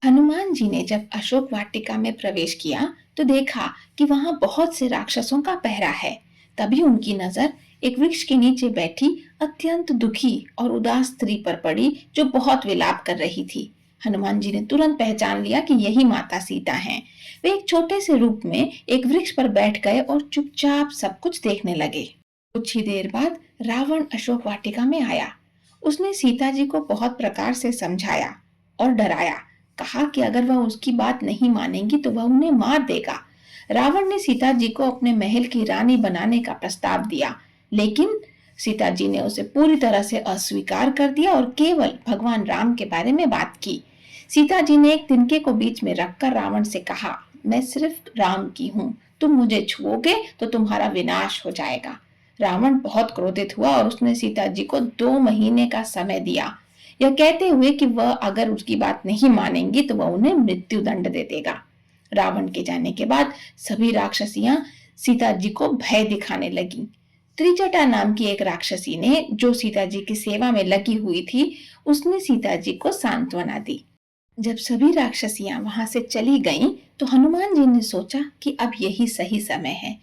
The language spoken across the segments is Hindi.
हनुमान जी ने जब अशोक वाटिका में प्रवेश किया तो देखा कि वहां बहुत से राक्षसों का पहरा है। तभी उनकी नजर एक वृक्ष के नीचे बैठी अत्यंत दुखी और उदास स्त्री पर पड़ी जो बहुत विलाप कर रही थी। हनुमान जी ने तुरंत पहचान लिया कि यही माता सीता हैं। वे एक छोटे से रूप में एक वृक्ष पर बैठ गए और चुपचाप सब कुछ देखने लगे। कुछ ही देर बाद रावण अशोक वाटिका में आया। उसने सीता जी को बहुत प्रकार से समझाया और डराया। कहा कि अगर वह उसकी बात नहीं मानेंगी तो वह उन्हें मार देगा। रावण ने सीता जी को अपने महल की रानी बनाने का प्रस्ताव दिया, लेकिन सीता जी ने उसे पूरी तरह से अस्वीकार कर दिया और केवल भगवान राम के बारे में बात की। सीता जी ने एक तिनके को बीच में रखकर रावण से कहा, मैं सिर्फ राम की हूँ, तुम मुझे छुओगे तो तुम्हारा विनाश हो जाएगा। रावण बहुत क्रोधित हुआ और उसने सीता जी को 2 महीने का समय दिया, यह कहते हुए कि वह अगर उसकी बात नहीं मानेंगी तो वह उन्हें मृत्यु दंड दे देगा। रावण के जाने के बाद सभी राक्षसियां सीता जी को भय दिखाने लगी। त्रिजटा नाम की एक राक्षसी ने, जो सीता जी की सेवा में लगी हुई थी, उसने सीता जी को सांत्वना दी। जब सभी राक्षसियां वहां से चली गईं, तो हनुमान जी ने सोचा कि अब यही सही समय है।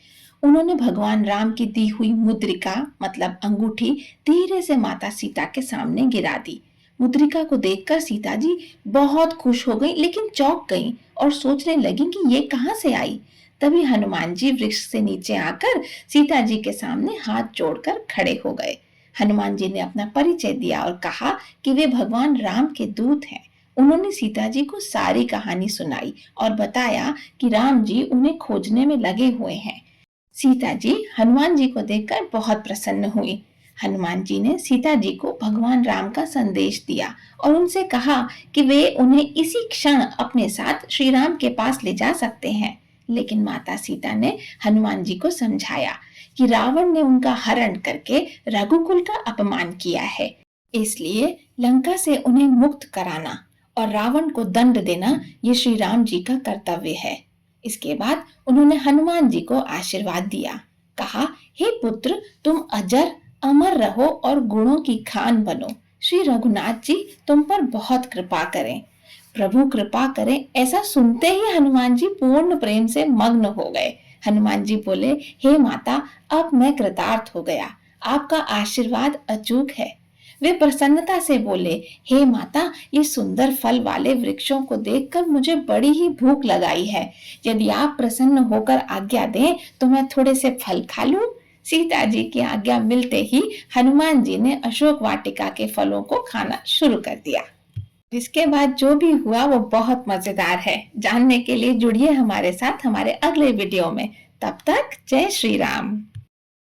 उन्होंने भगवान राम की दी हुई मुद्रिका मतलब अंगूठी धीरे से माता सीता के सामने गिरा दी। मुद्रिका को देखकर सीता जी बहुत खुश हो गई, लेकिन चौंक गईं और सोचने लगी कि ये कहां से आई। तभी हनुमान जी वृक्ष से नीचे आकर सीता जी के सामने हाथ जोड़कर खड़े हो गए। हनुमान जी ने अपना परिचय दिया और कहा कि वे भगवान राम के दूत हैं। उन्होंने सीता जी को सारी कहानी सुनाई और बताया कि राम जी उन्हें खोजने में लगे हुए हैं। सीता जी हनुमान जी को देखकर बहुत प्रसन्न हुई। हनुमान जी ने सीता जी को भगवान राम का संदेश दिया और उनसे कहा कि वे उन्हें इसी क्षण अपने साथ श्री राम के पास ले जा सकते हैं। लेकिन माता सीता ने हनुमान जी को समझाया कि रावण ने उनका हरण करके रघुकुल का अपमान किया है, इसलिए लंका से उन्हें मुक्त कराना और रावण को दंड देना ये श्री राम जी का कर्तव्य है। इसके बाद उन्होंने हनुमान जी को आशीर्वाद दिया। कहा, हे पुत्र, तुम अजर अमर रहो और गुणों की खान बनो। श्री रघुनाथ जी तुम पर बहुत कृपा करें, प्रभु कृपा करें। ऐसा सुनते ही हनुमान जी पूर्ण प्रेम से मग्न हो गए। हनुमान जी बोले, हे माता, अब मैं कृतार्थ हो गया, आपका आशीर्वाद अचूक है। वे प्रसन्नता से बोले, हे माता, ये सुंदर फल वाले वृक्षों को देखकर मुझे बड़ी ही भूख लगाई है। यदि आप प्रसन्न होकर आज्ञा दें तो मैं थोड़े से फल खा लूं। सीता जी की आज्ञा मिलते ही हनुमान जी ने अशोक वाटिका के फलों को खाना शुरू कर दिया। इसके बाद जो भी हुआ वो बहुत मजेदार है। जानने के लिए जुड़िए हमारे साथ हमारे अगले वीडियो में। तब तक जय श्री राम।